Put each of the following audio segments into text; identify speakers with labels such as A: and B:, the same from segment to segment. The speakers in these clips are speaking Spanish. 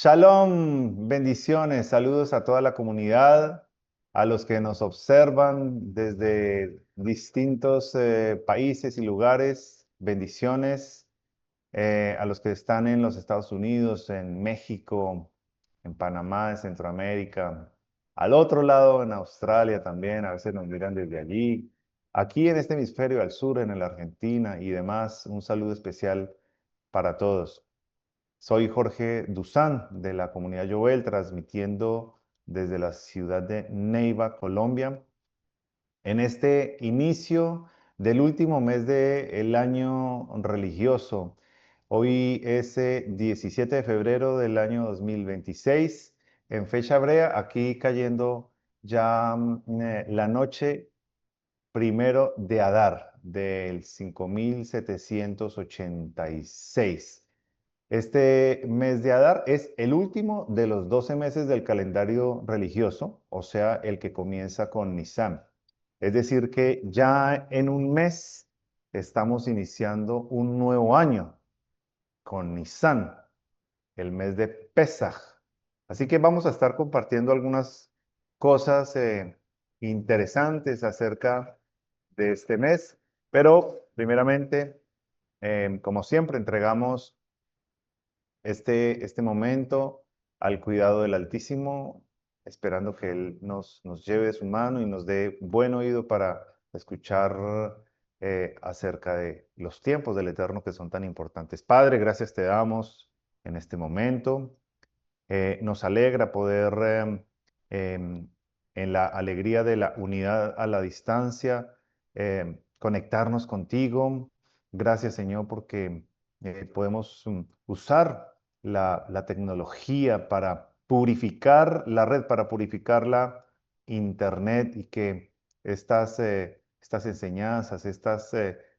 A: Shalom, bendiciones, saludos a toda la comunidad, a los que nos observan desde distintos países y lugares, bendiciones, a los que están en los Estados Unidos, en México, en Panamá, en Centroamérica, al otro lado en Australia también, a veces nos miran desde allí, aquí en este hemisferio al sur, en la Argentina y demás, un saludo especial para todos. Soy Jorge Duzán de la comunidad Jovel, transmitiendo desde la ciudad de Neiva, Colombia, en este inicio del último mes del año religioso. Hoy es 17 de febrero del año 2026, en fecha hebrea, aquí cayendo ya la noche primero de Adar del 5786. Este mes de Adar es el último de los 12 meses del calendario religioso, o sea, el que comienza con Nisan. Es decir, que ya en un mes estamos iniciando un nuevo año con Nisan, el mes de Pesaj. Así que vamos a estar compartiendo algunas cosas interesantes acerca de este mes, pero primeramente, como siempre, entregamos este momento al cuidado del Altísimo, esperando que Él nos lleve de su mano y nos dé buen oído para escuchar acerca de los tiempos del Eterno que son tan importantes. Padre, gracias te damos en este momento. Nos alegra poder, en la alegría de la unidad a la distancia, conectarnos contigo. Gracias, Señor, porque podemos usar la tecnología para purificar la red, para purificar la internet y que estas enseñanzas, estas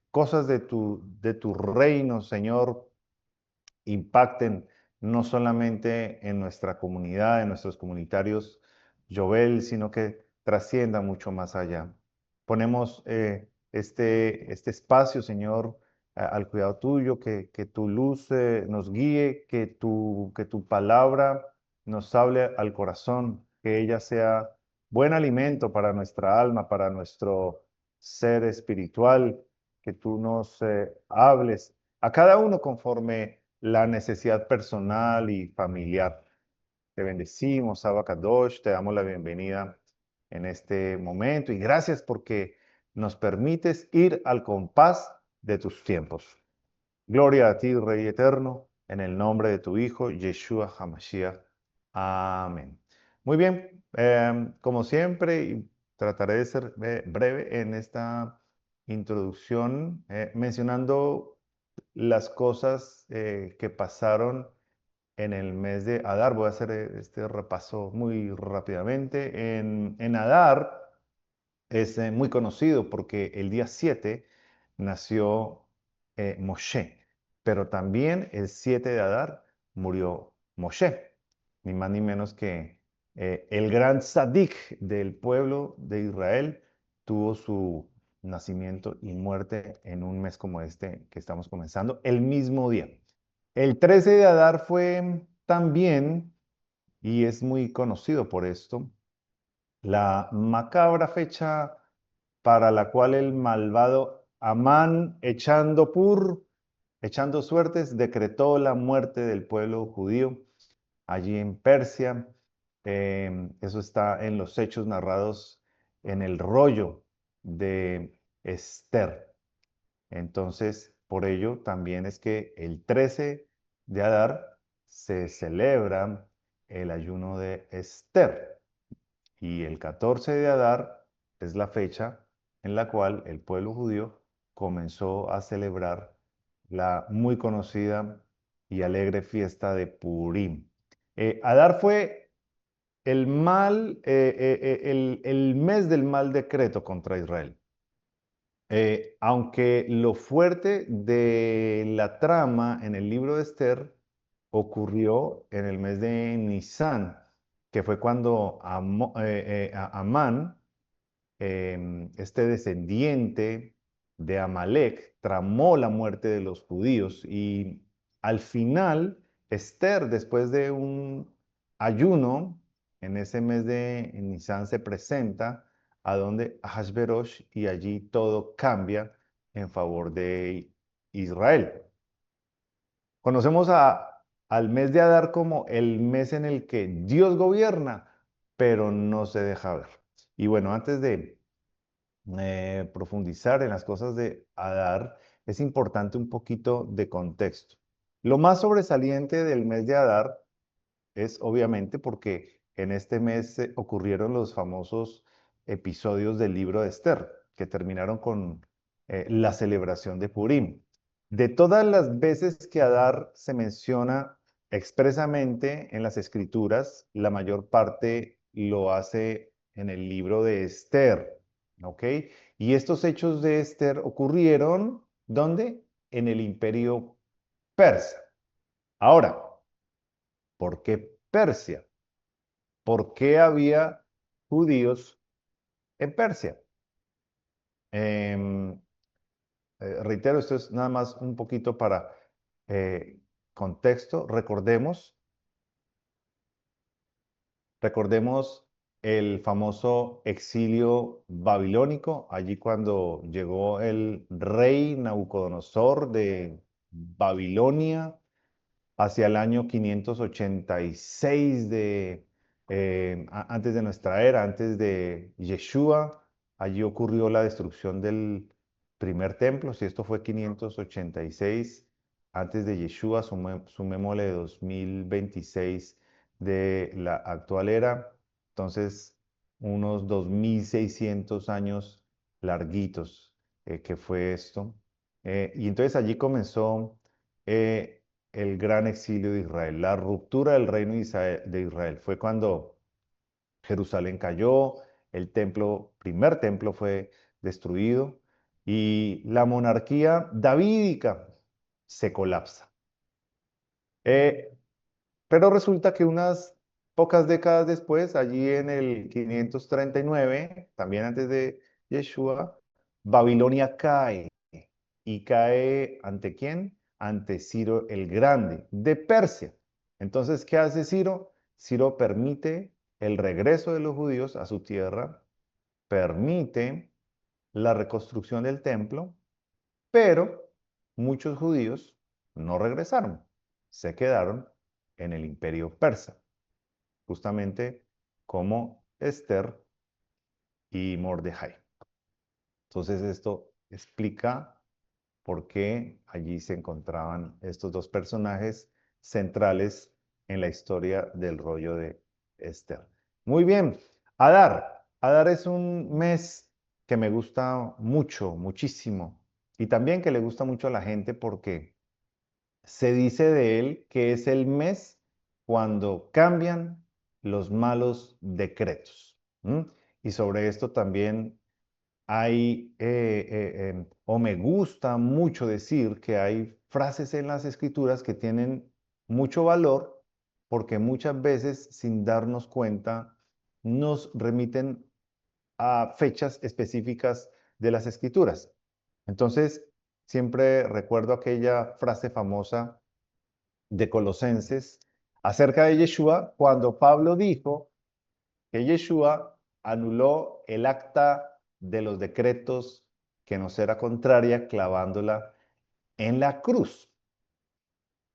A: cosas de tu reino, Señor, impacten no solamente en nuestra comunidad, en nuestros comunitarios Jovel, sino que trascienda mucho más allá. Ponemos este espacio, Señor, al cuidado tuyo, que tu luz nos guíe, que tu palabra nos hable al corazón, que ella sea buen alimento para nuestra alma, para nuestro ser espiritual, que tú nos hables a cada uno conforme la necesidad personal y familiar. Te bendecimos, Abacadosh, te damos la bienvenida en este momento y gracias porque nos permites ir al compás de tus tiempos. Gloria a ti, Rey eterno, en el nombre de tu Hijo, Yeshua HaMashiach. Amén. Muy bien, como siempre, y trataré de ser breve en esta introducción, mencionando las cosas que pasaron en el mes de Adar. Voy a hacer este repaso muy rápidamente. En Adar es muy conocido porque el día 7 nació Moshe, pero también el 7 de Adar murió Moshe, ni más ni menos que el gran Sadik del pueblo de Israel tuvo su nacimiento y muerte en un mes como este que estamos comenzando, el mismo día. El 13 de Adar fue también, y es muy conocido por esto, la macabra fecha para la cual el malvado Amán, echando suertes, decretó la muerte del pueblo judío allí en Persia. Eso está en los hechos narrados en el rollo de Esther. Entonces, por ello también es que el 13 de Adar se celebra el ayuno de Esther y el 14 de Adar es la fecha en la cual el pueblo judío comenzó a celebrar la muy conocida y alegre fiesta de Purim. Adar fue el mes del mal decreto contra Israel. Aunque lo fuerte de la trama en el libro de Esther ocurrió en el mes de Nisan, que fue cuando Amán, este descendiente de Amalek, tramó la muerte de los judíos y al final Esther, después de un ayuno, en ese mes de Nisan se presenta a donde Ahasverosh y allí todo cambia en favor de Israel. Conocemos al mes de Adar como el mes en el que Dios gobierna, pero no se deja ver. Y bueno, antes de profundizar en las cosas de Adar, es importante un poquito de contexto. Lo más sobresaliente del mes de Adar es obviamente porque en este mes ocurrieron los famosos episodios del libro de Esther, que terminaron con la celebración de Purim. De todas las veces que Adar se menciona expresamente en las escrituras, la mayor parte lo hace en el libro de Esther, ¿ok? Y estos hechos de Esther ocurrieron, ¿dónde? En el imperio persa. Ahora, ¿por qué Persia? ¿Por qué había judíos en Persia? Em, reitero, esto es nada más un poquito para eh, contexto. Recordemos el famoso exilio babilónico, allí cuando llegó el rey Nabucodonosor de Babilonia hacia el año 586 antes de nuestra era, antes de Yeshua. Allí ocurrió la destrucción del primer templo. Si esto fue 586 antes de Yeshua, sumémosle 2026 de la actual era. Entonces, unos 2600 años larguitos que fue esto. Y entonces allí comenzó eh, el gran exilio de Israel, la ruptura del reino de Israel. Fue cuando Jerusalén cayó, el templo, primer templo fue destruido y la monarquía davídica se colapsa. Eh, pero resulta que unas pocas décadas después, allí en el 539, también antes de Yeshua, Babilonia cae. ¿Y cae ante quién? Ante Ciro el Grande, de Persia. Entonces, ¿qué hace Ciro? Ciro permite el regreso de los judíos a su tierra, permite la reconstrucción del templo, pero muchos judíos no regresaron, se quedaron en el imperio persa, justamente como Esther y Mordejai. Entonces esto explica por qué allí se encontraban estos dos personajes centrales en la historia del rollo de Esther. Muy bien, Adar. Adar es un mes que me gusta mucho, muchísimo, y también que le gusta mucho a la gente porque se dice de él que es el mes cuando cambian los malos decretos. ¿M? Y sobre esto también hay, o me gusta mucho decir que hay frases en las escrituras que tienen mucho valor porque muchas veces sin darnos cuenta nos remiten a fechas específicas de las escrituras. Entonces, siempre recuerdo aquella frase famosa de Colosenses acerca de Yeshua cuando Pablo dijo que Yeshua anuló el acta de los decretos que nos era contraria clavándola en la cruz.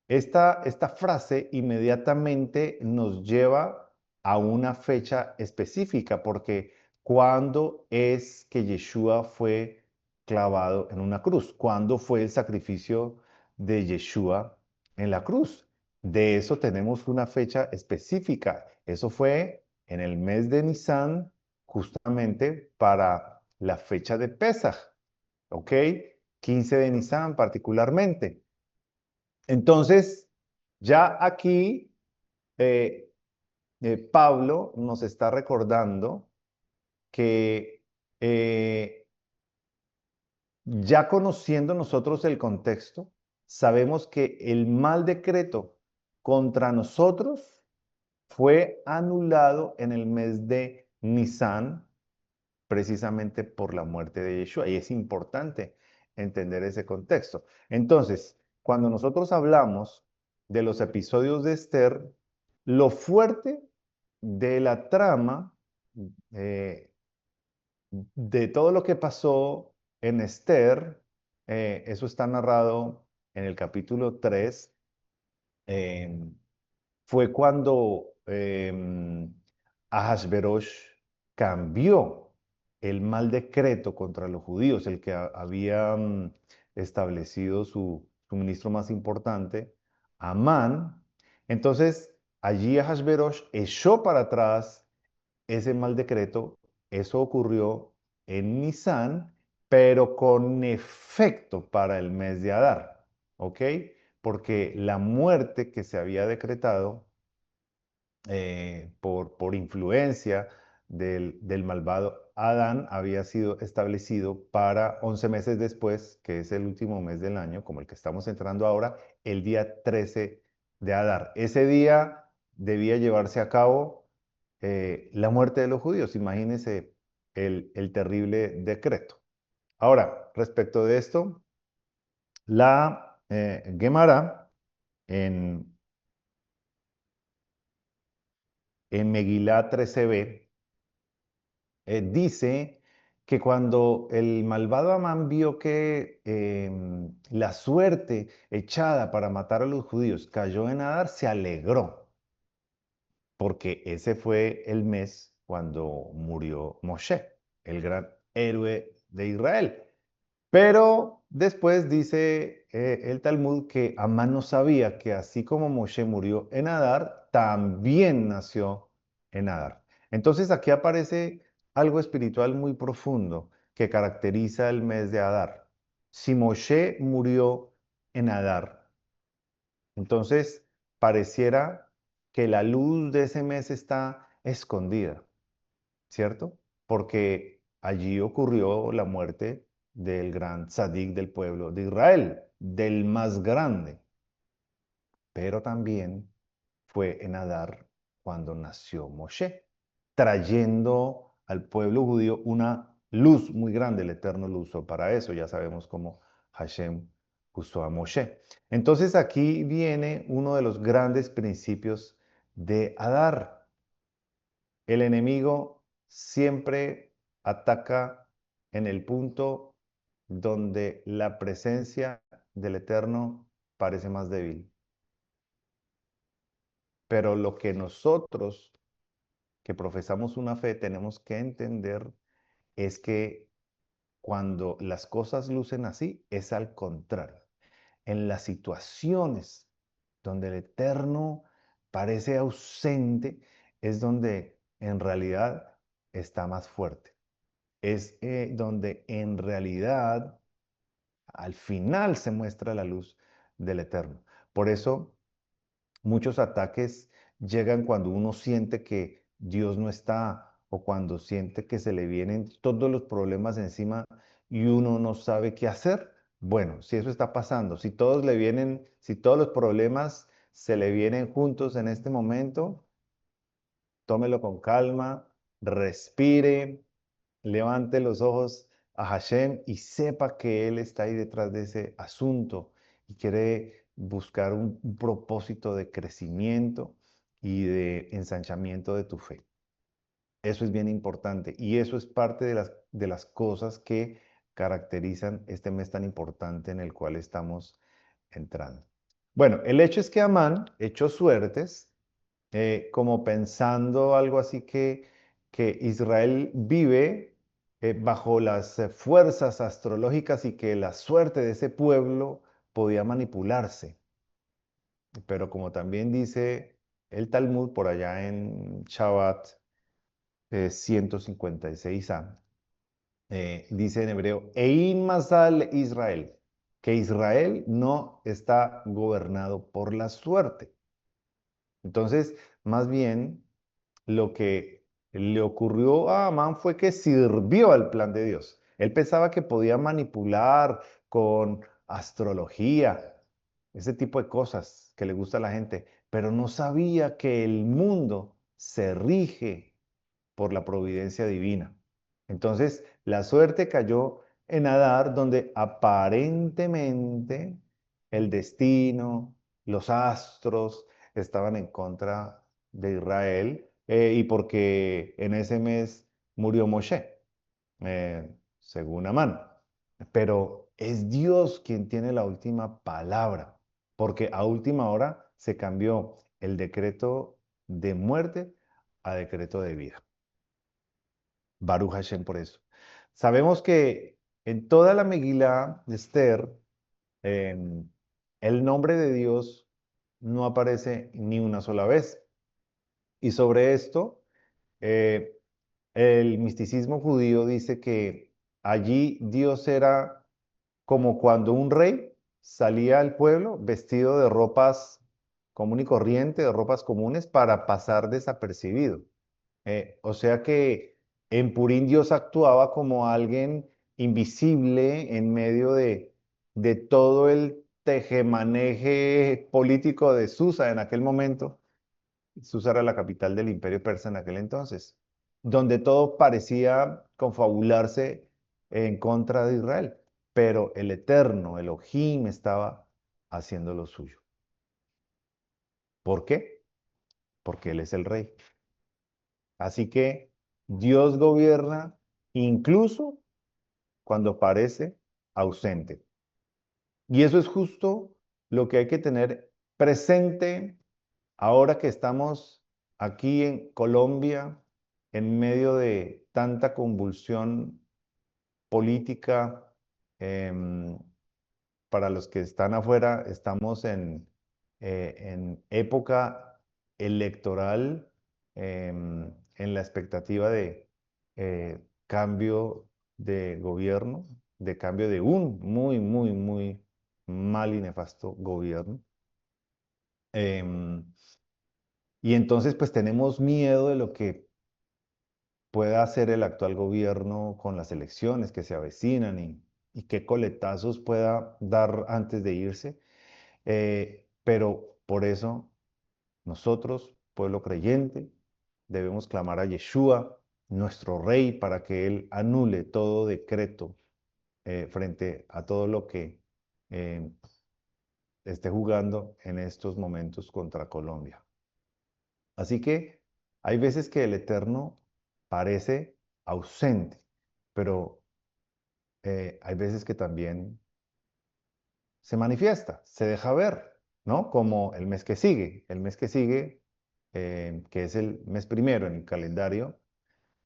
A: Esta frase inmediatamente nos lleva a una fecha específica, porque ¿cuándo es que Yeshua fue clavado en una cruz? ¿Cuándo fue el sacrificio de Yeshua en la cruz? De eso tenemos una fecha específica. Eso fue en el mes de Nisan, justamente para la fecha de Pesaj, ¿ok? 15 de Nisan particularmente. Entonces, ya aquí eh, Pablo nos está recordando que ya conociendo nosotros el contexto, sabemos que el mal decreto contra nosotros fue anulado en el mes de Nisan, precisamente por la muerte de Yeshua. Y es importante entender ese contexto. Entonces, cuando nosotros hablamos de los episodios de Esther, lo fuerte de la trama, eh, de todo lo que pasó en Esther, eso está narrado en el capítulo 3. eh, Fue cuando Ahasverosh cambió el mal decreto contra los judíos, el que había establecido su ministro más importante, Amán. Entonces, allí Ahasverosh echó para atrás ese mal decreto. Eso ocurrió en Nisan, pero con efecto para el mes de Adar, ¿ok? Porque la muerte que se había decretado por influencia del malvado Adán había sido establecido para 11 meses después, que es el último mes del año, como el que estamos entrando ahora, el día 13 de Adar. Ese día debía llevarse a cabo la muerte de los judíos. Imagínense el terrible decreto. Ahora, respecto de esto, la Gemara en, en Megilá 13b dice que cuando el malvado Amán vio que la suerte echada para matar a los judíos cayó en Adar, se alegró, porque ese fue el mes cuando murió Moshe, el gran héroe de Israel. Pero después dice el Talmud que Amán no sabía que así como Moshe murió en Adar, también nació en Adar. Entonces aquí aparece algo espiritual muy profundo que caracteriza el mes de Adar. Si Moshe murió en Adar, entonces pareciera que la luz de ese mes está escondida, ¿cierto? Porque allí ocurrió la muerte del gran tzadik del pueblo de Israel, del más grande. Pero también fue en Adar cuando nació Moshe, trayendo al pueblo judío una luz muy grande. El Eterno lo usó para eso. Ya sabemos cómo Hashem usó a Moshe. Entonces aquí viene uno de los grandes principios de Adar. El enemigo siempre ataca en el punto donde la presencia del Eterno parece más débil. Pero lo que nosotros que profesamos una fe tenemos que entender es que cuando las cosas lucen así, es al contrario. En las situaciones donde el Eterno parece ausente, es donde en realidad está más fuerte. Es donde en realidad al final se muestra la luz del Eterno. Por eso muchos ataques llegan cuando uno siente que Dios no está o cuando siente que se le vienen todos los problemas encima y uno no sabe qué hacer. Bueno, si eso está pasando, si todos le vienen, si todos los problemas se le vienen juntos en este momento, tómelo con calma, respire, levante los ojos a Hashem y sepa que Él está ahí detrás de ese asunto y quiere buscar un propósito de crecimiento y de ensanchamiento de tu fe. Eso es bien importante y eso es parte de las cosas que caracterizan este mes tan importante en el cual estamos entrando. Bueno, el hecho es que Amán echó suertes como pensando algo así que Israel vive bajo las fuerzas astrológicas y que la suerte de ese pueblo podía manipularse. Pero como también dice el Talmud por allá en Shabbat 156a, dice en hebreo, Ein Mazal Israel, que Israel no está gobernado por la suerte. Entonces, más bien, lo que le ocurrió a Amán fue que sirvió al plan de Dios. Él pensaba que podía manipular con astrología, ese tipo de cosas que le gusta a la gente, pero no sabía que el mundo se rige por la providencia divina. Entonces, la suerte cayó en Adar, donde aparentemente el destino, los astros estaban en contra de Israel y porque en ese mes murió Moshe, según Amán. Pero es Dios quien tiene la última palabra, porque a última hora se cambió el decreto de muerte a decreto de vida. Baruch Hashem por eso. Sabemos que en toda la Megilá de Esther, em, el nombre de Dios no aparece ni una sola vez. Y sobre esto, eh, el misticismo judío dice que allí Dios era como cuando un rey salía al pueblo vestido de ropas común y corriente, de ropas comunes, para pasar desapercibido. O sea que en Purín Dios actuaba como alguien invisible en medio de todo el tejemaneje político de Susa en aquel momento. Susa era la capital del imperio persa en aquel entonces, donde todo parecía confabularse en contra de Israel, pero el Eterno, Elohim, estaba haciendo lo suyo. ¿Por qué? Porque Él es el rey. Así que Dios gobierna incluso cuando parece ausente. Y eso es justo lo que hay que tener presente ahora que estamos aquí en Colombia, en medio de tanta convulsión política. em, para los que están afuera, estamos en época electoral, en la expectativa de cambio de gobierno, de cambio de un muy, muy, muy mal y nefasto gobierno. Em, y entonces, pues tenemos miedo de lo que pueda hacer el actual gobierno con las elecciones que se avecinan y qué coletazos pueda dar antes de irse. Pero por eso nosotros, pueblo creyente, debemos clamar a Yeshua, nuestro Rey, para que Él anule todo decreto frente a todo lo que eh, esté jugando en estos momentos contra Colombia. Así que hay veces que el Eterno parece ausente, pero hay veces que también se manifiesta, se deja ver, ¿no? Como el mes que sigue. El mes que sigue, que es el mes primero en el calendario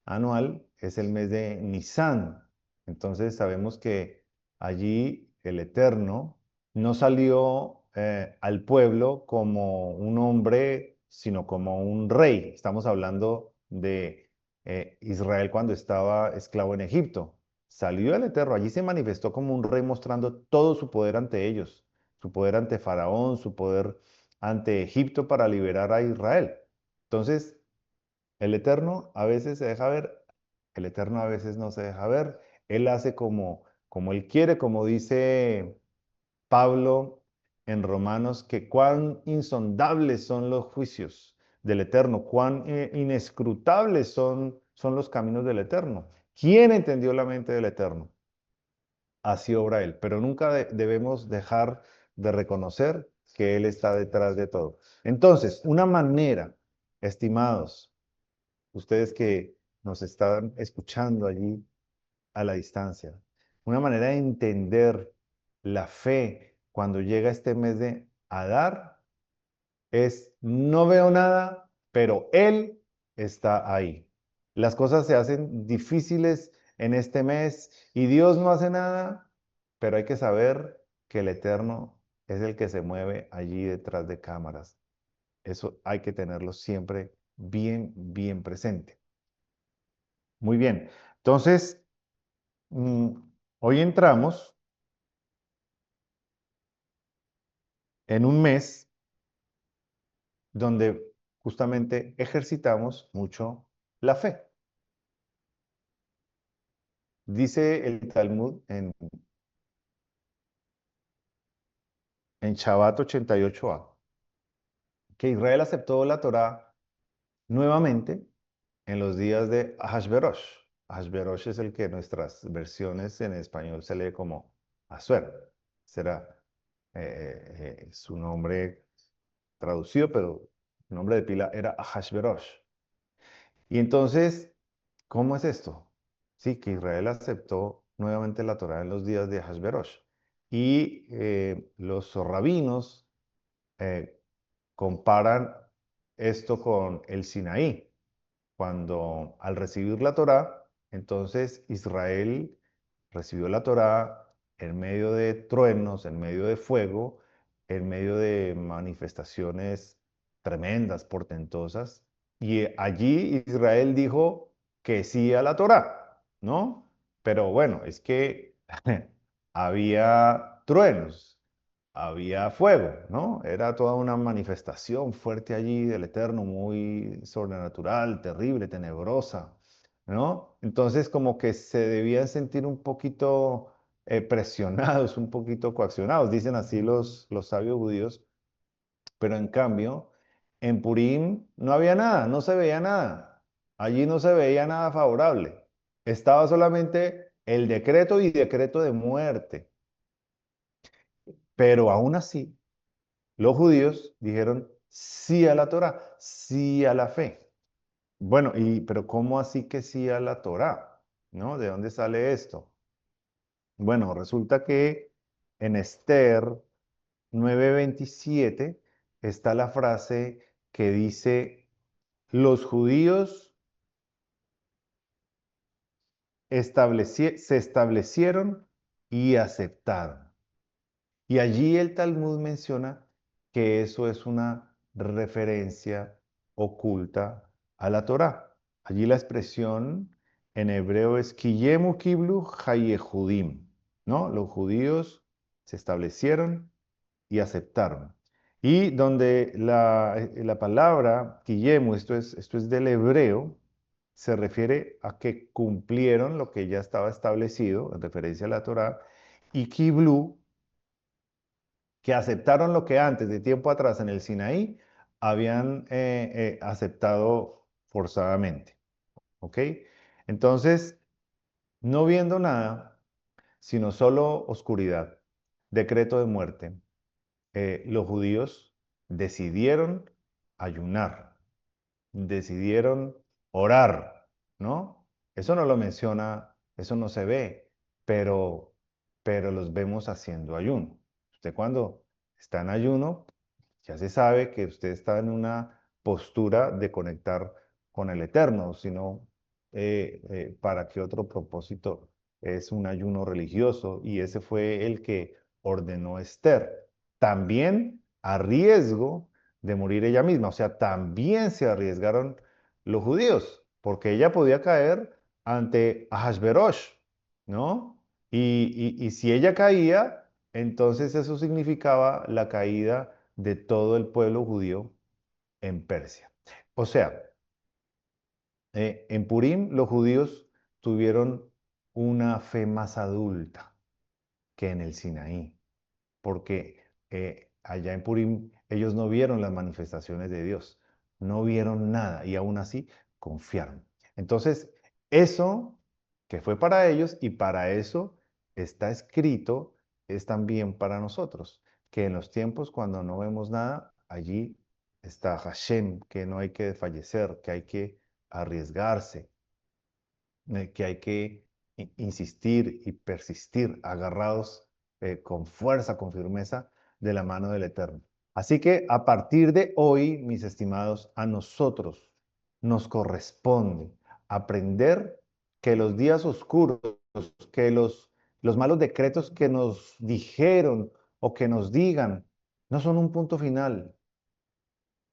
A: anual, es el mes de Nisan. Entonces sabemos que allí el Eterno no salió al pueblo como un hombre, sino como un rey. Estamos hablando de Israel cuando estaba esclavo en Egipto. Salió el Eterno, allí se manifestó como un rey mostrando todo su poder ante ellos, su poder ante Faraón, su poder ante Egipto para liberar a Israel. Entonces, el Eterno a veces se deja ver, el Eterno a veces no se deja ver. Él hace como Él quiere, como dice Pablo en Romanos, que cuán insondables son los juicios del Eterno, cuán inescrutables son los caminos del Eterno. ¿Quién entendió la mente del Eterno? Así obra Él, pero nunca debemos dejar de reconocer que Él está detrás de todo. Entonces, una manera, estimados, ustedes que nos están escuchando allí a la distancia, una manera de entender la fe cuando llega este mes de Adar es: no veo nada, pero Él está ahí. Las cosas se hacen difíciles en este mes y Dios no hace nada, pero hay que saber que el Eterno es el que se mueve allí detrás de cámaras. Eso hay que tenerlo siempre bien, bien presente. Muy bien. Entonces, mm, hoy entramos en un mes donde justamente ejercitamos mucho la fe. Dice el Talmud en Shabbat 88a que Israel aceptó la Torá nuevamente en los días de Ahasverosh. Ahasverosh es el que en nuestras versiones en español se lee como Asuero. Será su nombre traducido, pero el nombre de pila era Ahasverosh. Y entonces, ¿cómo es esto? Sí, que Israel aceptó nuevamente la Torá en los días de Ahasverosh. Y los rabinos eh, comparan esto con el Sinaí, cuando al recibir la Torá, entonces Israel recibió la Torá en medio de truenos, en medio de fuego, en medio de manifestaciones tremendas, portentosas, y allí Israel dijo que sí a la Torá, ¿no? Pero bueno, es que había truenos, había fuego, ¿no? Era toda una manifestación fuerte allí del Eterno, muy sobrenatural, terrible, tenebrosa, ¿no? Entonces como que se debían sentir un poquito presionados, un poquito coaccionados, dicen así los sabios judíos, pero en cambio, en Purim no había nada, no se veía nada, allí no se veía nada favorable, estaba solamente el decreto y decreto de muerte, pero aún así los judíos dijeron sí a la Torá, sí a la fe. Bueno, pero ¿cómo así que sí a la Torá? ¿No? ¿De dónde sale esto? Bueno, resulta que en Esther 9:27 está la frase que dice, los judíos se establecieron y aceptaron. Y allí el Talmud menciona que eso es una referencia oculta a la Torá. Allí la expresión en hebreo es Kiyemu Kiblu Hayehudim, ¿no? Los judíos se establecieron y aceptaron. Y donde la palabra Kiyemu, esto es del hebreo, se refiere a que cumplieron lo que ya estaba establecido en referencia a la Torá, y Kiblu, que aceptaron lo que antes, de tiempo atrás, en el Sinaí, habían aceptado forzadamente. ¿Ok? Entonces, no viendo nada, sino solo oscuridad, decreto de muerte, los judíos decidieron ayunar, decidieron orar, ¿no? Eso no lo menciona, eso no se ve, pero, pero los vemos haciendo ayuno. Usted cuando está en ayuno, ya se sabe que usted está en una postura de conectar con el Eterno, sino para qué otro propósito es un ayuno religioso, y ese fue el que ordenó Esther. También a riesgo de morir ella misma, o sea, también se arriesgaron los judíos, porque ella podía caer ante Ahasverosh, ¿no? Y si ella caía, entonces eso significaba la caída de todo el pueblo judío en Persia. O sea, en Purim los judíos tuvieron una fe más adulta que en el Sinaí, porque allá en Purim ellos no vieron las manifestaciones de Dios, no vieron nada y aún así confiaron. Entonces, eso que fue para ellos y para eso está escrito es también para nosotros, que en los tiempos cuando no vemos nada, allí está Hashem, que no hay que desfallecer, que hay que arriesgarse, que hay que insistir y persistir agarrados con fuerza, con firmeza de la mano del Eterno. Así que a partir de hoy, mis estimados, a nosotros nos corresponde aprender que los días oscuros, que los malos decretos que nos dijeron o que nos digan, no son un punto final,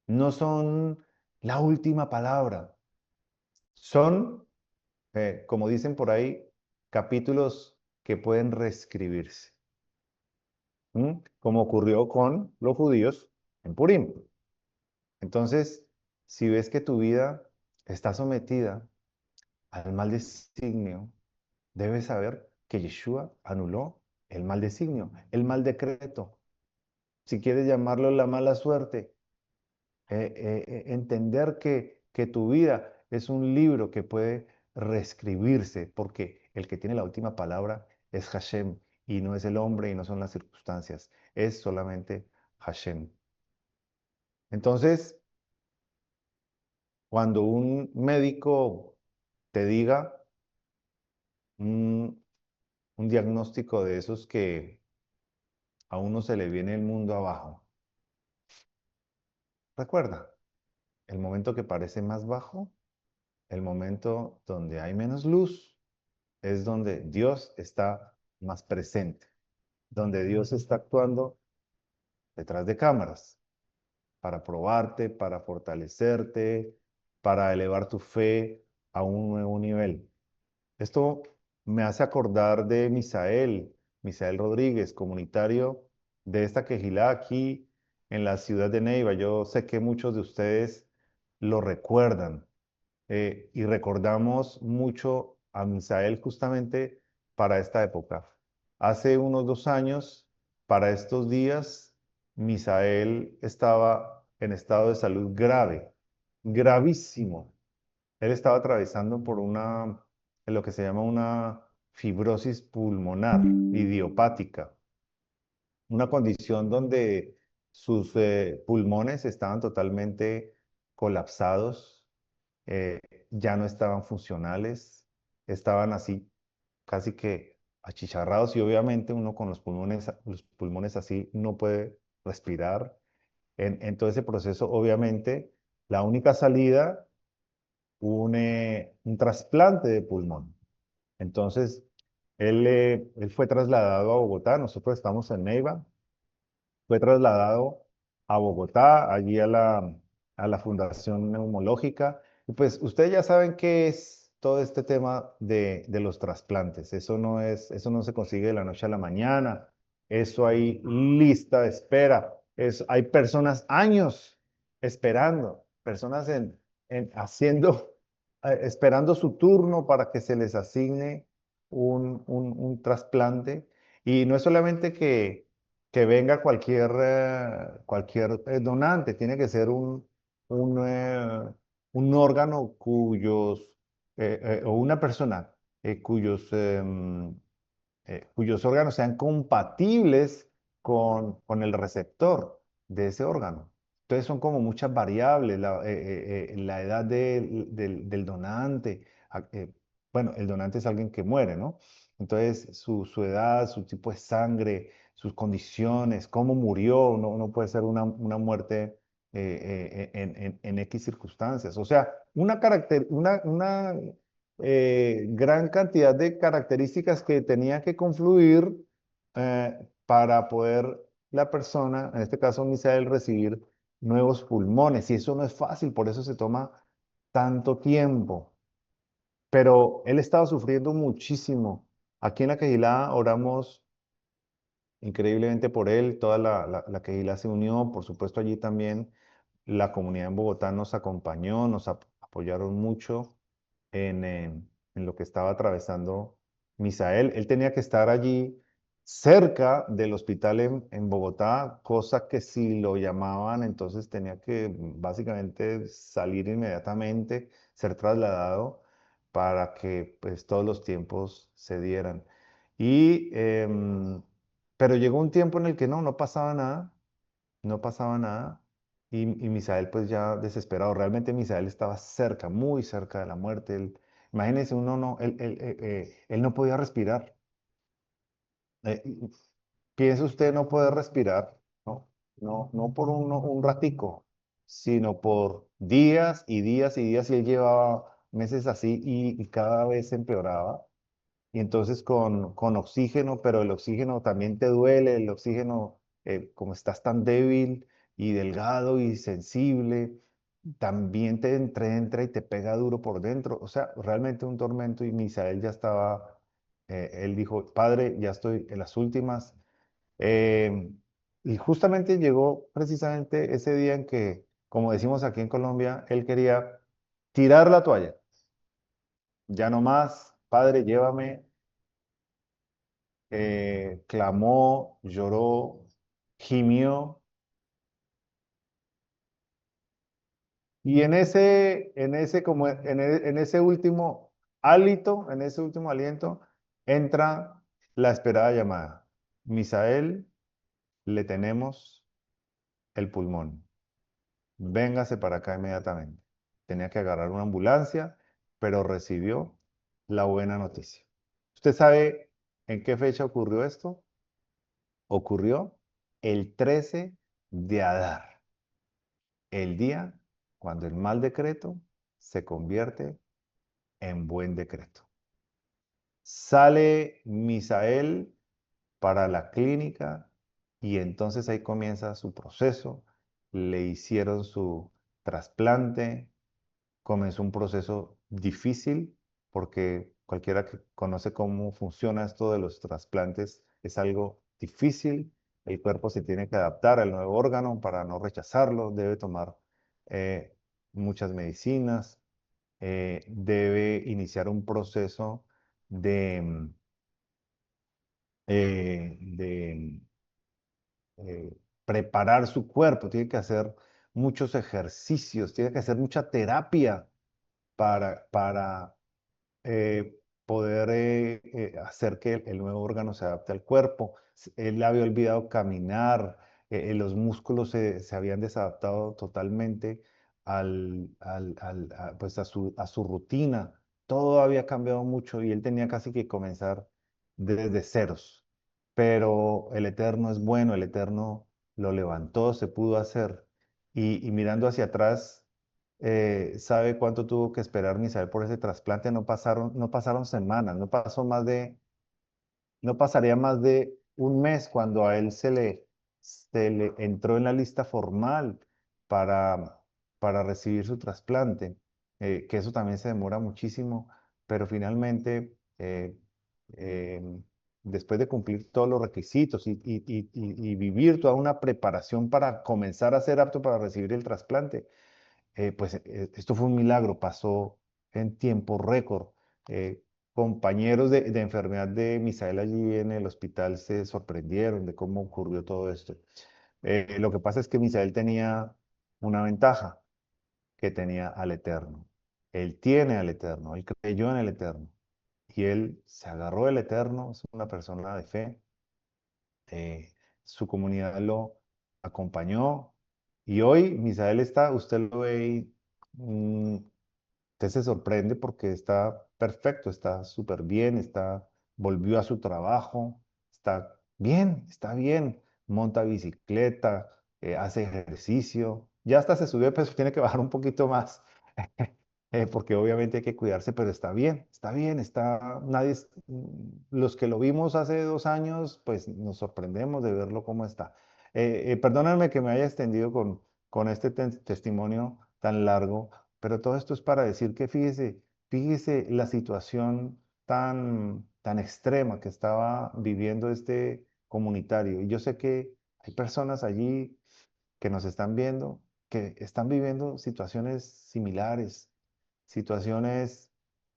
A: no son la última palabra, son como dicen por ahí, capítulos que pueden reescribirse, como ocurrió con los judíos en Purim. Entonces, si ves que tu vida está sometida al mal designio, debes saber que Yeshua anuló el mal designio, el mal decreto. Si quieres llamarlo la mala suerte, entender que tu vida es un libro que puede reescribirse, porque el que tiene la última palabra es Hashem, y no es el hombre y no son las circunstancias, es solamente Hashem. Entonces, cuando un médico te diga un, un diagnóstico de esos que a uno se le viene el mundo abajo, recuerda, el momento que parece más bajo, el momento donde hay menos luz, es donde Dios está más presente, donde Dios está actuando detrás de cámaras para probarte, para fortalecerte, para elevar tu fe a un nuevo nivel. Esto me hace acordar de Misael Rodríguez, comunitario de esta quejilá aquí en la ciudad de Neiva. Yo sé que muchos de ustedes lo recuerdan y recordamos mucho a Misael justamente para esta época. Hace unos 2 años, para estos días, Misael estaba en estado de salud grave, gravísimo. Él estaba atravesando por lo que se llama una fibrosis pulmonar idiopática, una condición donde sus pulmones estaban totalmente colapsados, eh, ya no estaban funcionales, estaban así casi que achicharrados y obviamente uno con los pulmones así no puede respirar. En todo ese proceso, obviamente, la única salida, un trasplante de pulmón. Entonces, él fue trasladado a Bogotá, nosotros estamos en Neiva, fue trasladado a Bogotá, allí a la Fundación Neumológica. Y pues ustedes ya saben qué es todo este tema de los trasplantes. Eso no se consigue de la noche a la mañana. Eso hay lista de espera. Hay personas años esperando, personas esperando su turno para que se les asigne un trasplante. Y no es solamente que venga cualquier donante, tiene que ser un, eh, un órgano o una persona cuyos órganos sean compatibles con el receptor de ese órgano. Entonces son como muchas variables, la edad del donante. Bueno, el donante es alguien que muere, ¿no? Entonces su edad, su tipo de sangre, sus condiciones, cómo murió, no puede ser una muerte en X circunstancias. O sea, una gran cantidad de características que tenía que confluir para poder la persona, en este caso Misael, recibir nuevos pulmones. Y eso no es fácil, por eso se toma tanto tiempo. Pero él estaba sufriendo muchísimo. Aquí en la Quejilá oramos increíblemente por él, toda la Quejilá se unió, por supuesto allí también la comunidad en Bogotá nos acompañó, apoyaron mucho en lo que estaba atravesando Misael. Él tenía que estar allí cerca del hospital en Bogotá, cosa que si lo llamaban, entonces tenía que básicamente salir inmediatamente, ser trasladado para que pues todos los tiempos se dieran. Y, pero llegó un tiempo en el que no pasaba nada, no pasaba nada. Y Misael pues ya desesperado, realmente Misael estaba cerca, muy cerca de la muerte. Imagínense, uno no, él no podía respirar. Piense usted no poder respirar, ¿no? No por un ratico, sino por días y días y días, y él llevaba meses así y cada vez empeoraba. Y entonces con oxígeno, pero el oxígeno también te duele, el oxígeno, como estás tan débil y delgado y sensible, también entra y te pega duro por dentro. O sea, realmente un tormento y Misael ya estaba, él dijo, padre, ya estoy en las últimas. Eh, y justamente llegó precisamente ese día en que, como decimos aquí en Colombia, él quería tirar la toalla. Ya no más, padre, llévame, clamó, lloró, gimió, y en ese último hálito, en ese último aliento, entra la esperada llamada. Misael, le tenemos el pulmón. véngase para acá inmediatamente. Tenía que agarrar una ambulancia, pero recibió la buena noticia. ¿Usted sabe en qué fecha ocurrió esto? Ocurrió el 13 de Adar, el día cuando el mal decreto se convierte en buen decreto. Sale Misael para la clínica y entonces ahí comienza su proceso. Le hicieron su trasplante, comenzó un proceso difícil porque cualquiera que conoce cómo funciona esto de los trasplantes es algo difícil. El cuerpo se tiene que adaptar al nuevo órgano para no rechazarlo, debe tomar eh, muchas medicinas, debe iniciar un proceso de, de preparar su cuerpo, tiene que hacer muchos ejercicios, tiene que hacer mucha terapia para poder hacer que el nuevo órgano se adapte al cuerpo. Él había olvidado caminar, los músculos se habían desadaptado totalmente pues a su rutina. Todo había cambiado mucho y él tenía casi que comenzar desde ceros. Pero el Eterno es bueno, el Eterno lo levantó, se pudo hacer. Y mirando hacia atrás, ¿sabe cuánto tuvo que esperar Misael por ese trasplante? No pasaron semanas, no pasaría más de un mes cuando a él se le entró en la lista formal para, para recibir su trasplante, que eso también se demora muchísimo, pero finalmente, eh, después de cumplir todos los requisitos y vivir toda una preparación para comenzar a ser apto para recibir el trasplante, pues esto fue un milagro, pasó en tiempo récord. Eh, Compañeros de enfermedad de Misael allí en el hospital se sorprendieron de cómo ocurrió todo esto. Lo que pasa es que Misael tenía una ventaja, que tenía al Eterno. Él tiene al Eterno, él creyó en el Eterno y él se agarró del Eterno, es una persona de fe. Su comunidad lo acompañó y hoy Misael está, usted lo ve y usted se sorprende porque está perfecto, está súper bien, volvió a su trabajo, está bien, monta bicicleta, hace ejercicio, ya hasta se subió de peso, tiene que bajar un poquito más, porque obviamente hay que cuidarse, pero está bien, los que lo vimos hace 2 años, pues nos sorprendemos de verlo cómo está. Perdónenme que me haya extendido con este testimonio tan largo, pero todo esto es para decir que fíjese la situación tan extrema que estaba viviendo este comunitario. Y yo sé que hay personas allí que nos están viendo, que están viviendo situaciones similares, situaciones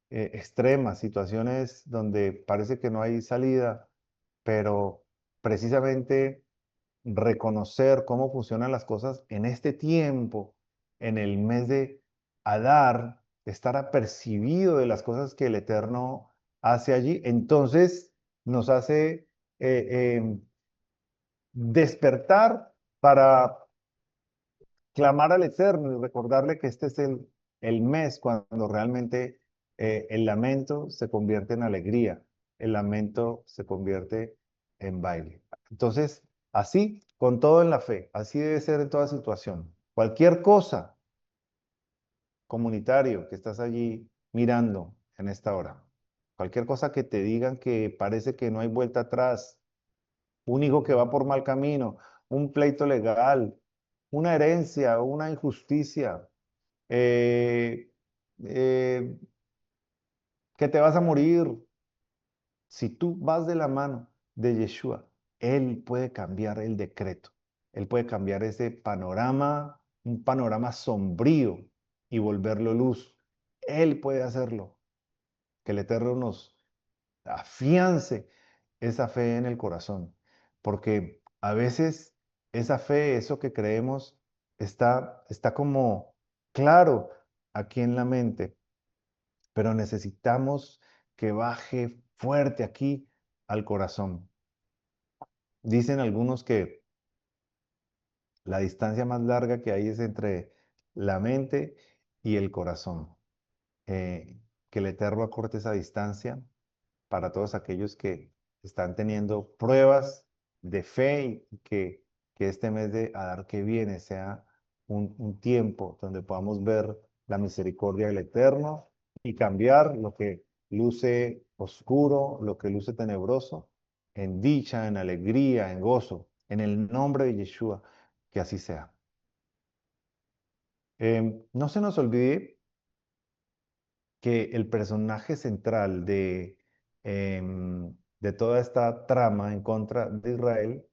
A: extremas, situaciones donde parece que no hay salida, pero precisamente reconocer cómo funcionan las cosas en este tiempo, en el mes de Adar, estar apercibido de las cosas que el Eterno hace allí, entonces nos hace despertar para clamar al Eterno y recordarle que este es el mes cuando realmente el lamento se convierte en alegría, el lamento se convierte en baile. Entonces, así, con todo en la fe, así debe ser en toda situación. Cualquier cosa, comunitario, que estás allí mirando en esta hora, cualquier cosa que te digan que parece que no hay vuelta atrás, un hijo que va por mal camino, un pleito legal, una herencia, una injusticia, eh, eh, que te vas a morir. Si tú vas de la mano de Yeshua, Él puede cambiar el decreto. Él puede cambiar ese panorama, un panorama sombrío y volverlo luz. Él puede hacerlo. Que el Eterno nos afiance esa fe en el corazón. Porque a veces esa fe, eso que creemos, está como claro aquí en la mente, pero necesitamos que baje fuerte aquí al corazón. Dicen algunos que La distancia más larga que hay es entre la mente y el corazón. Que el Eterno acorte esa distancia para todos aquellos que están teniendo pruebas de fe y que este mes de Adar que viene sea un tiempo donde podamos ver la misericordia del Eterno y cambiar lo que luce oscuro, lo que luce tenebroso, en dicha, en alegría, en gozo, en el nombre de Yeshua, que así sea. No se nos olvide que el personaje central de toda esta trama en contra de Israel,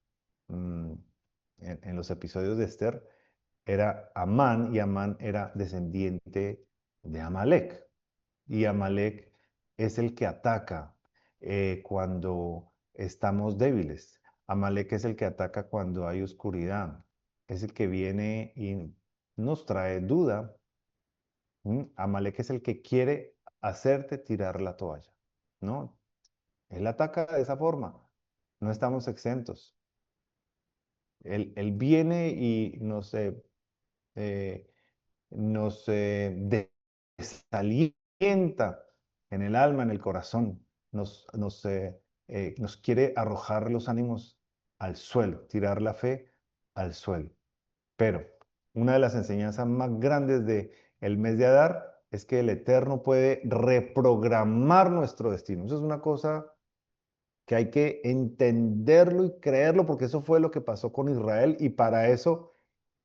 A: mm, en los episodios de Esther, era Amán, y Amán era descendiente de Amalek. Y Amalek es el que ataca cuando estamos débiles. Amalek es el que ataca cuando hay oscuridad. Es el que viene y nos trae duda. Amalek es el que quiere hacerte tirar la toalla, ¿no? Él ataca de esa forma. No estamos exentos. Él viene y eh, nos desalienta en el alma, en el corazón. Nos quiere arrojar los ánimos al suelo, tirar la fe al suelo. Pero una de las enseñanzas más grandes de el mes de Adar es que el Eterno puede reprogramar nuestro destino. Eso es una cosa que hay que entenderlo y creerlo, porque eso fue lo que pasó con Israel, y para eso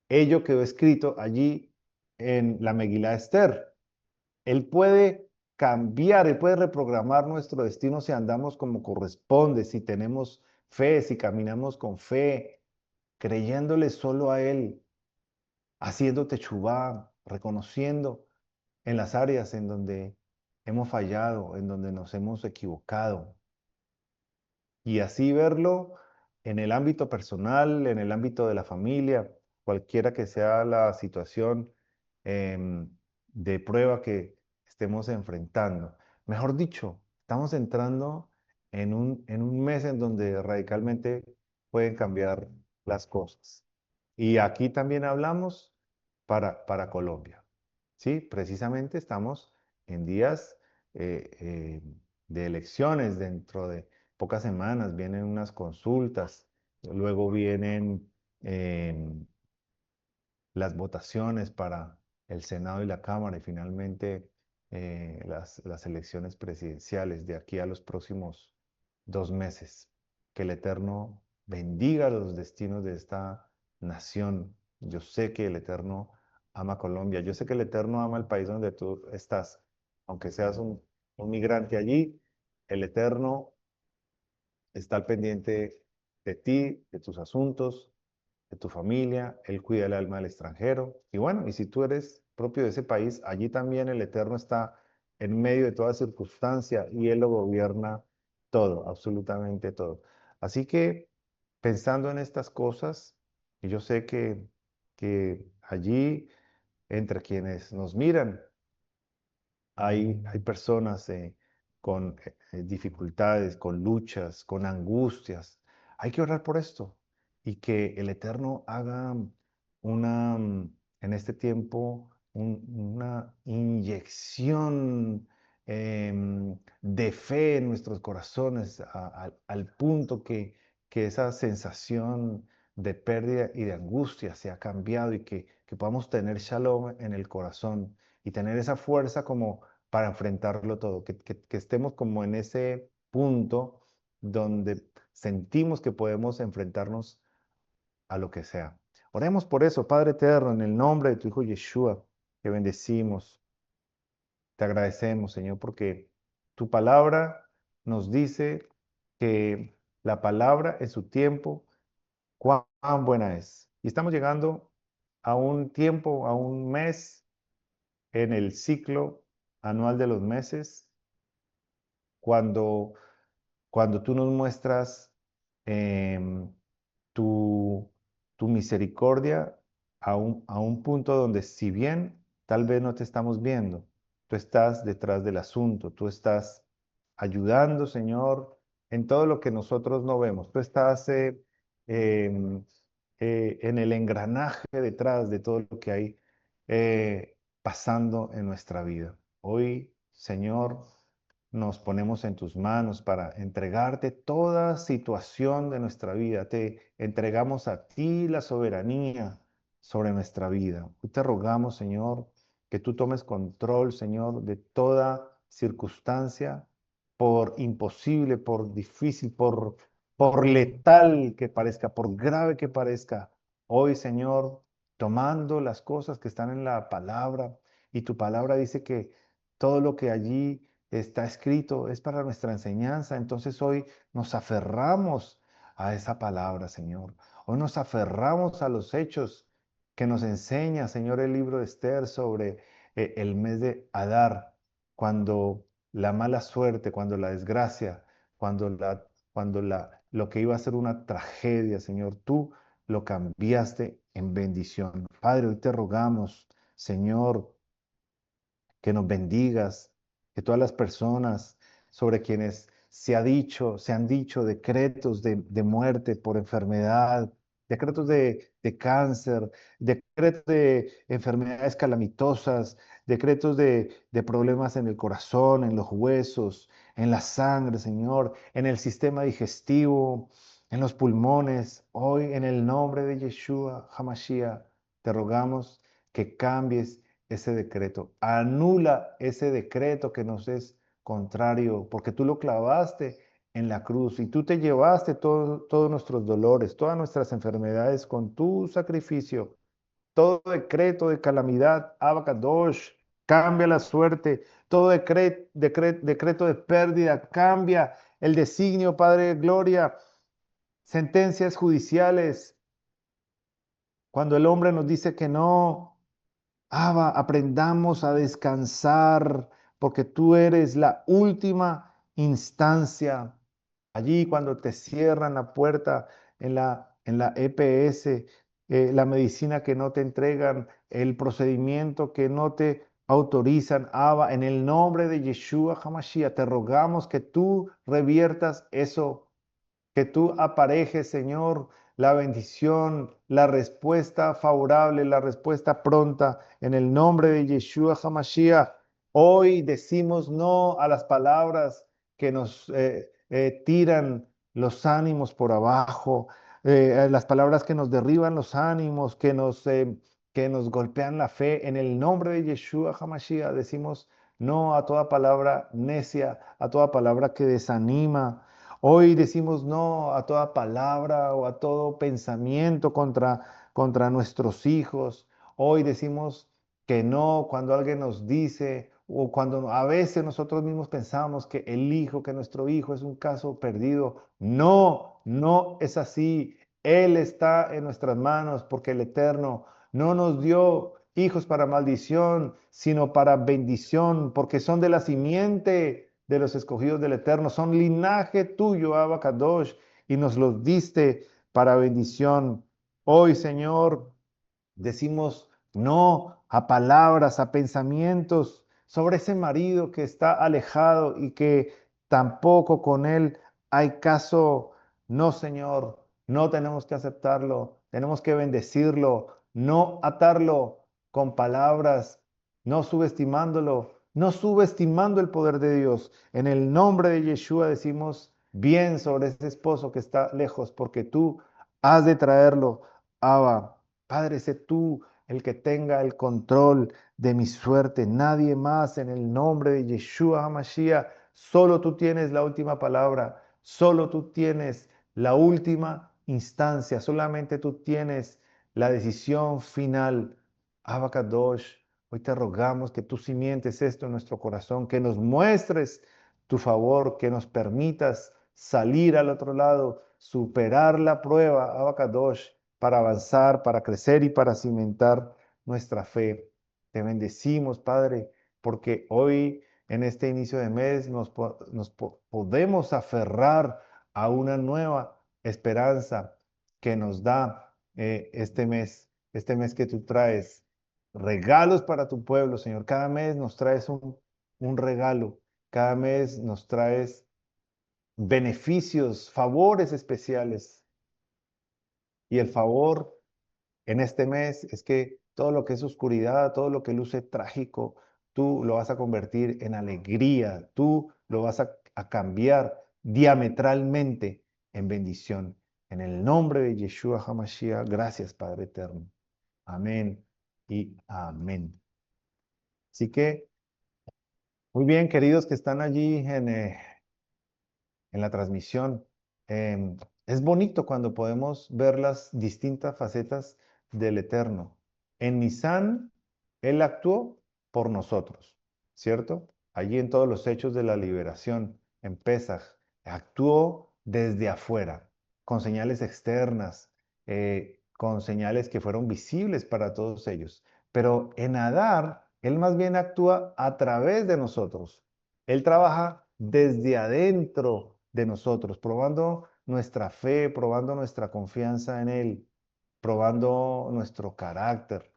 A: ello quedó escrito allí en la Megilá de Esther. Él puede cambiar, Él puede reprogramar nuestro destino si andamos como corresponde, si tenemos fe, si caminamos con fe, creyéndole solo a Él, haciendo techubá, reconociendo en las áreas en donde hemos fallado, en donde nos hemos equivocado. Y así verlo en el ámbito personal, en el ámbito de la familia, cualquiera que sea la situación em, de prueba que estemos enfrentando. Mejor dicho, estamos entrando en un mes en donde radicalmente pueden cambiar las cosas. Y aquí también hablamos para Colombia. Sí, precisamente estamos en días de elecciones. Dentro de pocas semanas vienen unas consultas, luego vienen em, las votaciones para el Senado y la Cámara, y finalmente las elecciones presidenciales de aquí a los próximos 2 meses. Que el Eterno bendiga los destinos de esta nación. Yo sé que el Eterno ama Colombia, yo sé que el Eterno ama el país donde tú estás, aunque seas un migrante allí, el Eterno está al pendiente de ti, de tus asuntos, de tu familia. Él cuida el alma del extranjero. Y bueno, y si tú eres propio de ese país, allí también el Eterno está en medio de toda circunstancia y Él lo gobierna todo, absolutamente todo. Así que pensando en estas cosas, y yo sé que allí, entre quienes nos miran, hay personas con dificultades, con luchas, con angustias. Hay que orar por esto y que el Eterno haga en este tiempo una inyección de fe en nuestros corazones al punto que esa sensación de pérdida y de angustia se ha cambiado y que podamos tener shalom en el corazón y tener esa fuerza como para enfrentarlo todo, que estemos como en ese punto donde sentimos que podemos enfrentarnos a lo que sea. Oremos por eso, Padre eterno, en el nombre de tu Hijo Yeshua, que bendecimos, te agradecemos, Señor, porque tu palabra nos dice que la palabra en su tiempo, cuán buena es. Y estamos llegando a un tiempo, a un mes en el ciclo anual de los meses, cuando, cuando tú nos muestras em, tu, tu misericordia a un punto donde, si bien tal vez no te estamos viendo, tú estás detrás del asunto, tú estás ayudando, Señor, en todo lo que nosotros no vemos. Tú estás em, en el engranaje detrás de todo lo que hay pasando en nuestra vida. Hoy, Señor, nos ponemos en tus manos para entregarte toda situación de nuestra vida. Te entregamos a ti la soberanía sobre nuestra vida. Hoy te rogamos, Señor, que tú tomes control, Señor, de toda circunstancia, por imposible, por difícil, por letal que parezca, por grave que parezca. Hoy, Señor, tomando las cosas que están en la palabra, y tu palabra dice que todo lo que allí está escrito es para nuestra enseñanza. Entonces hoy nos aferramos a esa palabra, Señor. Hoy nos aferramos a los hechos que nos enseña, Señor, el libro de Esther sobre el mes de Adar, cuando la mala suerte, cuando la desgracia, lo que iba a ser una tragedia, Señor, tú lo cambiaste en bendición. Padre, hoy te rogamos, Señor, que nos bendigas, que todas las personas sobre quienes se han dicho decretos de muerte por enfermedad, decretos de cáncer, decretos de enfermedades calamitosas, decretos de problemas en el corazón, en los huesos, en la sangre, Señor, en el sistema digestivo, en los pulmones. Hoy, en el nombre de Yeshua HaMashiach, te rogamos que cambies ese decreto. Anula ese decreto que nos es contrario, porque tú lo clavaste en la cruz y tú te llevaste todos nuestros dolores, todas nuestras enfermedades con tu sacrificio. Todo decreto de calamidad, Abacadosh, cambia la suerte. Todo decreto de pérdida, cambia el designio, Padre de Gloria. Sentencias judiciales, cuando el hombre nos dice que no, Abba, aprendamos a descansar porque tú eres la última instancia. Allí cuando te cierran la puerta en la EPS, la medicina que no te entregan, el procedimiento que no te autorizan, Abba, en el nombre de Yeshua HaMashiach, te rogamos que tú reviertas eso, que tú aparejes, Señor, la bendición, la respuesta favorable, la respuesta pronta, en el nombre de Yeshua HaMashiach. Hoy decimos no a las palabras que nos tiran los ánimos por abajo, a las palabras que nos derriban los ánimos, que nos golpean la fe. En el nombre de Yeshua HaMashiach decimos no a toda palabra necia, a toda palabra que desanima. Hoy decimos no a toda palabra o a todo pensamiento contra nuestros hijos. Hoy decimos que no cuando alguien nos dice o cuando a veces nosotros mismos pensamos que nuestro hijo es un caso perdido. No, no es así. Él está en nuestras manos porque el Eterno no nos dio hijos para maldición, sino para bendición, porque son de la simiente de los escogidos del Eterno, son linaje tuyo, Abacadosh, y nos los diste para bendición. Hoy, Señor, decimos no a palabras, a pensamientos sobre ese marido que está alejado y que tampoco con él hay caso. No, Señor, no tenemos que aceptarlo, tenemos que bendecirlo, no atarlo con palabras, no subestimándolo, no subestimando el poder de Dios. En el nombre de Yeshua decimos bien sobre ese esposo que está lejos, porque tú has de traerlo. Abba, Padre, sé tú el que tenga el control de mi suerte, nadie más, en el nombre de Yeshua HaMashiach. Solo tú tienes la última palabra, solo tú tienes la última instancia, solamente tú tienes la decisión final. Abacadosh, hoy te rogamos que tú simientes esto en nuestro corazón, que nos muestres tu favor, que nos permitas salir al otro lado, superar la prueba, Abacadosh, para avanzar, para crecer y para cimentar nuestra fe. Te bendecimos, Padre, porque hoy en este inicio de mes podemos aferrar a una nueva esperanza que nos da este mes que tú traes. Regalos para tu pueblo, Señor. Cada mes nos traes un regalo. Cada mes nos traes beneficios, favores especiales. Y el favor en este mes es que todo lo que es oscuridad, todo lo que luce trágico, tú lo vas a convertir en alegría, tú lo vas a cambiar diametralmente en bendición. En el nombre de Yeshua HaMashiach, gracias Padre Eterno. Amén y amén. Así que, muy bien, queridos que están allí en la transmisión. Em, es bonito cuando podemos ver las distintas facetas del Eterno. En Nisan, Él actuó por nosotros, ¿cierto? Allí en todos los hechos de la liberación, en Pesaj, actuó desde afuera, con señales externas, con señales que fueron visibles para todos ellos. Pero en Adar, Él más bien actúa a través de nosotros. Él trabaja desde adentro de nosotros, probando nuestra fe, probando nuestra confianza en Él, probando nuestro carácter.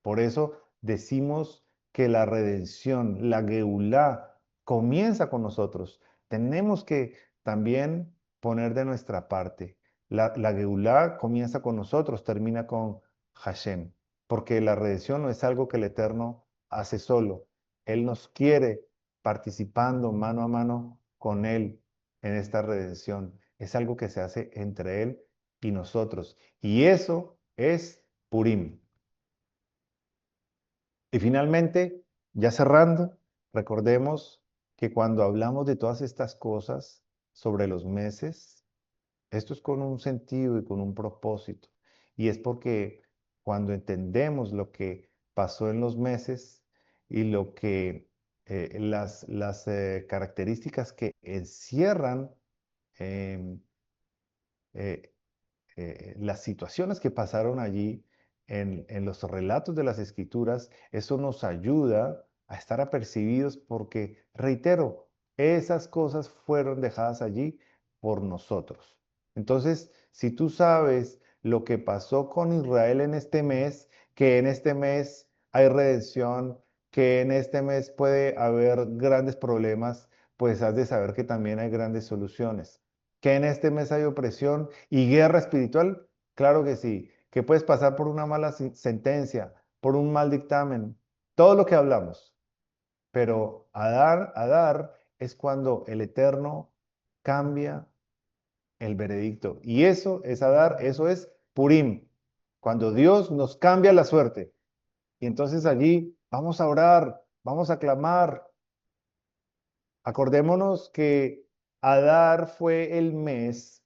A: Por eso decimos que la redención, la Geulá, comienza con nosotros. Tenemos que también poner de nuestra parte. La Geulá comienza con nosotros, termina con Hashem, porque la redención no es algo que el Eterno hace solo. Él nos quiere participando mano a mano con Él en esta redención. Es algo que se hace entre Él y nosotros. Y eso es Purim. Y finalmente, ya cerrando, recordemos que cuando hablamos de todas estas cosas sobre los meses, esto es con un sentido y con un propósito. Y es porque cuando entendemos lo que pasó en los meses y lo que las características que encierran em, eh, las situaciones que pasaron allí en los relatos de las escrituras, eso nos ayuda a estar apercibidos porque, reitero, esas cosas fueron dejadas allí por nosotros. Entonces, si tú sabes lo que pasó con Israel en este mes, que en este mes hay redención, que en este mes puede haber grandes problemas, pues has de saber que también hay grandes soluciones. Que en este mes hay opresión y guerra espiritual, claro que sí. Que puedes pasar por una mala sentencia, por un mal dictamen, todo lo que hablamos. Pero a dar es cuando el Eterno cambia el veredicto. Y eso es Adar, eso es Purim, cuando Dios nos cambia la suerte. Y entonces allí vamos a orar, vamos a clamar. Acordémonos que Adar fue el mes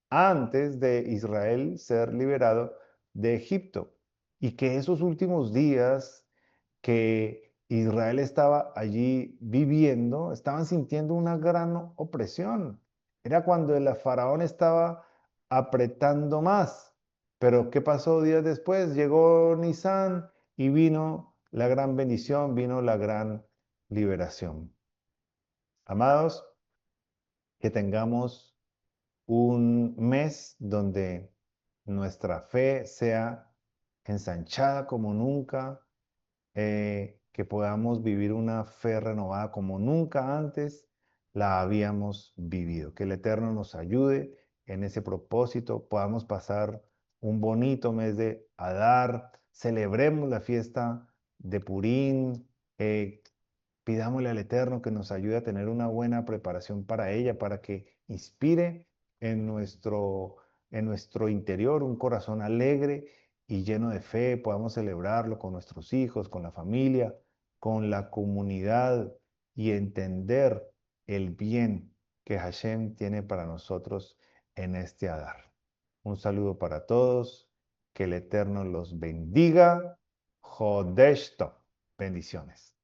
A: antes de Israel ser liberado de Egipto y que esos últimos días que Israel estaba allí viviendo, estaban sintiendo una gran opresión. Era cuando el faraón estaba apretando más. Pero ¿qué pasó días después? Llegó Nisán y vino la gran bendición, vino la gran liberación. Amados, que tengamos un mes donde nuestra fe sea ensanchada como nunca, que podamos vivir una fe renovada como nunca antes la habíamos vivido. Que el Eterno nos ayude en ese propósito, podamos pasar un bonito mes de Adar, celebremos la fiesta de Purín, pidámosle al Eterno que nos ayude a tener una buena preparación para ella, para que inspire en nuestro interior un corazón alegre y lleno de fe, podamos celebrarlo con nuestros hijos, con la familia, con la comunidad y entender el bien que Hashem tiene para nosotros en este Adar. Un saludo para todos, que el Eterno los bendiga. Jodesh Tov. Bendiciones.